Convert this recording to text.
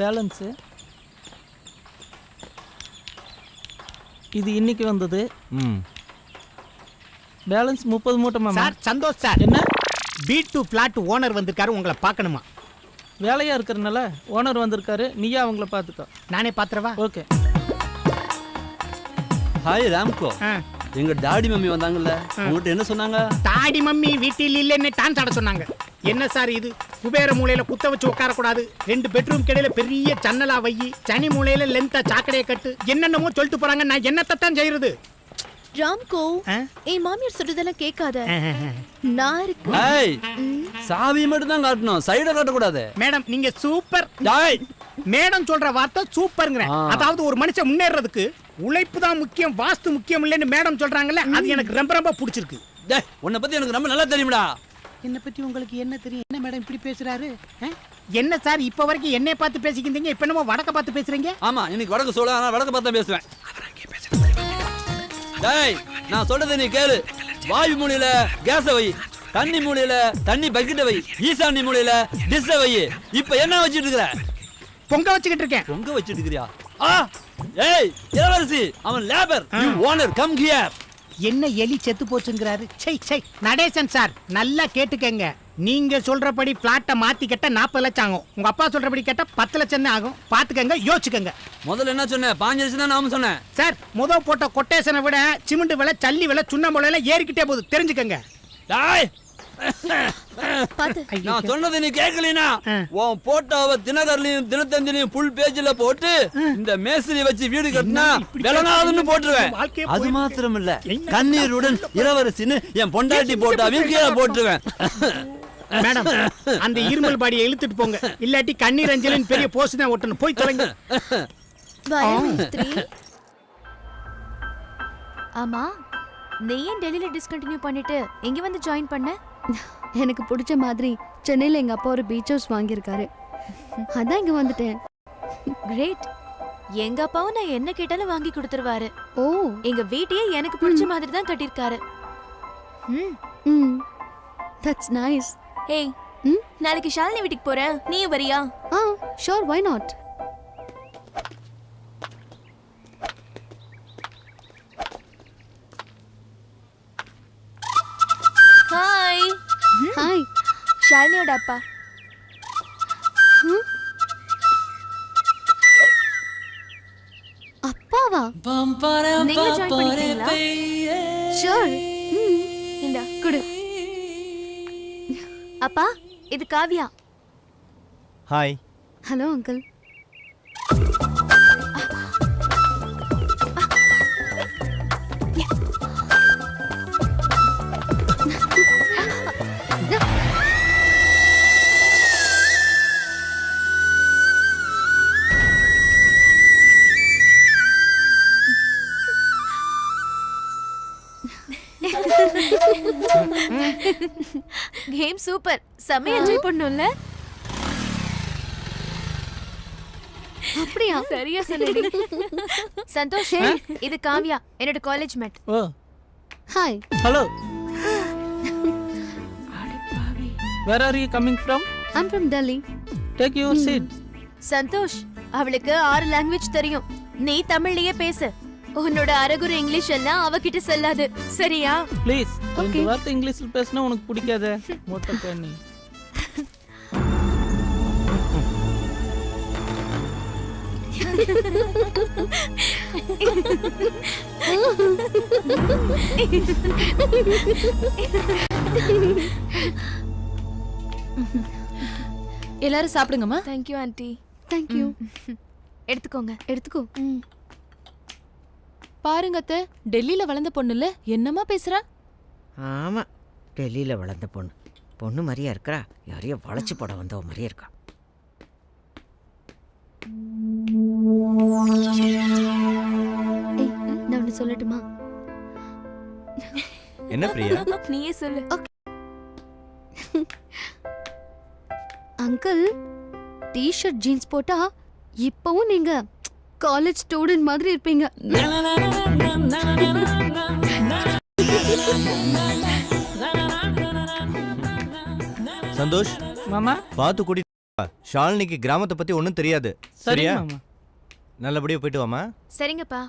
Balance. இது இன்னைக்கு வந்தது. பேலன்ஸ் 30 மூட்டை மாமா. Sir Santhosh sir. என்ன? B2 பிளாட் ஓனர் வந்திருக்காரு, உங்களை பார்க்கணுமா? வேலையா இருக்கிறனால ஓனர் வந்திருக்காரு, நீயா அவங்கள பார்த்துக்கோ. நானே பாத்துறவா? ஓகே. ஹாய் ராம்கோ, எங்க டாடி மம்மி வந்தாங்கல்ல, உங்ககிட்ட என்ன சொன்னாங்க? டாடி மம்மி வீட்டில் இல்லைன்னு டான்ஸ் ஆட சொன்னாங்க. என்ன சார் இது? குபேர மூலையில குத்த வச்சு உட்காரக்கூடாது, 2 பெட்ரூம் கிடையில பெரிய ஜன்னலா வை, சனி மூலையில லென்த்தா சாக்கடையை கட்டு, என்னென்னமோ சொல்லிட்டு போறாங்க. நான் என்னத்தான் செய்யறது? ராம்கோ, என் மாமியார் சொல்றதெல்லாம் கேட்காத. நான் இருக்கு. ஏய், சாவி மட்டும் தான் காட்டணும், சைட காட்ட கூடாது. மேடம் நீங்க சூப்பர். டேய், மேடம் சொல்ற வார்த்தை சூப்பர்ங்கற. அதாவது ஒரு மனுஷன் முன்னேறதுக்கு உழைப்பு தான் முக்கியம், வாஸ்து முக்கியம் இல்லன்னு மேடம் சொல்றாங்கல்ல, அது எனக்கு ரொம்ப ரொம்ப பிடிச்சிருக்கு. டேய், உன்னை பத்தி எனக்கு ரொம்ப நல்லா தெரியும்டா. என்ன பத்தி உங்களுக்கு என்ன தெரியும்? என்ன மேடம் இப்படி பேசுறாரு? என்ன சார் இப்ப வரைக்கும் என்னைய பார்த்து பேசிக்கிட்டீங்க, இப்ப என்னமோ வடக்க பார்த்து பேசுறீங்க? ஆமா, இன்னைக்கு வடக்கு சொல்ல, ஆனா வடக்கு பார்த்தா பேசுவேன். டேய், நான் சொல்றதை நீ கேளு. வாயு மூலையில கேஸ வை, தண்ணி மூலையில தண்ணி பக்கெட்ட வை, ஈசானி மூலையில டிஷ்ஷ வை. இப்ப என்ன வச்சிட்டு இருக்கற? பொங்க வச்சிட்டு இருக்கேன். பொங்க வச்சிட்டு இருக்கறியா? ஏய் இளவரசி, அவன் labour, you owner cum here. என்ன எலி செத்து போச்சுங்கறாரு? சை சை. நடேசன் சார் நல்லா கேட்டுக்கங்க, நீங்க சொல்றபடி பிளாட்டை மாத்தி கட்ட 40 லட்சம் ஆகும், உங்க அப்பா சொல்றபடி கேட்ட 10 லட்சம் தான் ஆகும். பாத்துக்கங்க, யோசிச்சுக்கங்க. முதல்ல என்ன சொன்ன? 5 லட்சம் தான் நாம சொன்னேன் சார். முதல் போட்ட கொட்டேஷனை விட சிமெண்ட் விலை, சல்லி விலை, சுண்ணாம்பு விலை ஏறிக்கிட்டே போகுது, தெரிஞ்சுக்கங்க. டேய், நான் சொன்னதை நீ கேட்கலனா உன் போட்டோவை தினகர்லயும் தினத்தந்திலையும் ஃபுல் பேஜ்ல போட்டு இந்த மேஸ்திரி வச்சு வீடு கட்டினா விலங்காதுன்னு போட்டுருவேன். அது மாத்திரம் இல்ல, கண்ணீருடன் இளவரசின்னு என் பொண்டாட்டி போட்டாவையும் கீழே போட்டுருவேன். மேடம் அந்த இருமல் பாடியை இழுத்துட்டு போங்க, இல்லாட்டி கண்ணீர் அஞ்சலின் பெரிய போஸ்ட் தான் ஓட்டணும். போய் தொலைங்க. ஆமா, நீ ஏன் டெல்லியில டிஸ்கண்டினியூ பண்ணிட்டு இங்க வந்து ஜாயின் பண்ண? எனக்கு பிடிச்ச மாதிரி சென்னையில் எங்கள் அப்பா ஒரு பீச் ஹவுஸ் வாங்கியிருக்காரு, அதான் இங்கே வந்துட்டேன். கிரேட். எங்க அப்பாவும் நான் என்ன கேட்டாலும் வாங்கி கொடுத்துருவாரு. ஓ, எங்க வீட்டையே எனக்கு பிடிச்ச மாதிரி தான் கட்டியிருக்காரு. That's nice. ஏய், நாளைக்கு ஷாலினி வீட்டுக்கு போறேன், நீயும் வரியா? Sure, why not. Hi. Hi. ஷாலினியோட அப்பா. அப்பாவா? நீங்க ஜாயின் பண்ணிக்கிறீங்களா? ஷோர். இந்த குடு. அப்பா, இது Kavya. Hi. Hello uncle. Game super, செம்ம என்ஜாய் பண்ணோம்ல. அப்படியா? சரியா சொன்னடி. சந்தோஷ், இது காவியா, என்னோட college mate. Oh, hi. Hello. Where are you coming from? I'm from Delhi. Take your seat. Santhosh, அவளுக்கு 6 லாங்குவேஜ் தெரியும், நீ தமிழ்லயே பேசு. உன்னோட அரகுரு இங்கிலீஷ் எல்லாம் அவகிட்ட செல்லாது, சரியா? ப்ளீஸ், இந்த வார்த்தை இங்கிலீஷ்ல பேசினா உனக்கு பிடிக்காதே. மொட்டை பண்ணி. எல்லாரும் சாப்பிடுங்கம்மா. Thank you aunty. Thank you. எடுத்துக்கோங்க. எடுத்துக்கோ. பாருங்க அத்தை, டெல்லியில வளர்ந்த பொண்ணுல என்னமா பேசுறா? ஆமா, டெல்லியில வளர்ந்த பொண்ணு, பொண்ணு மாதிரியா இருக்கா, யாரையோ வளைச்சு போட வந்தவ மாதிரியே இருக்கா. நான் ஒன்று சொல்லட்டுமா? என்ன பிரியா? நீயே சொல்லு. அங்கிள், டி-ஷர்ட் ஜீன்ஸ் போட்டா இப்பவும் நீங்க காலேஜ் ஸ்டூடெண்ட் மாதிரி இருப்பீங்க. சந்தோஷ் மாமா, பார்த்து கூட்டி ஷாலினிக்கு கிராமத்தை பத்தி ஒன்றும் தெரியாது. சரி சரியா? மாமா. நல்லபடியா போயிட்டு வாமா. சரிங்கப்பா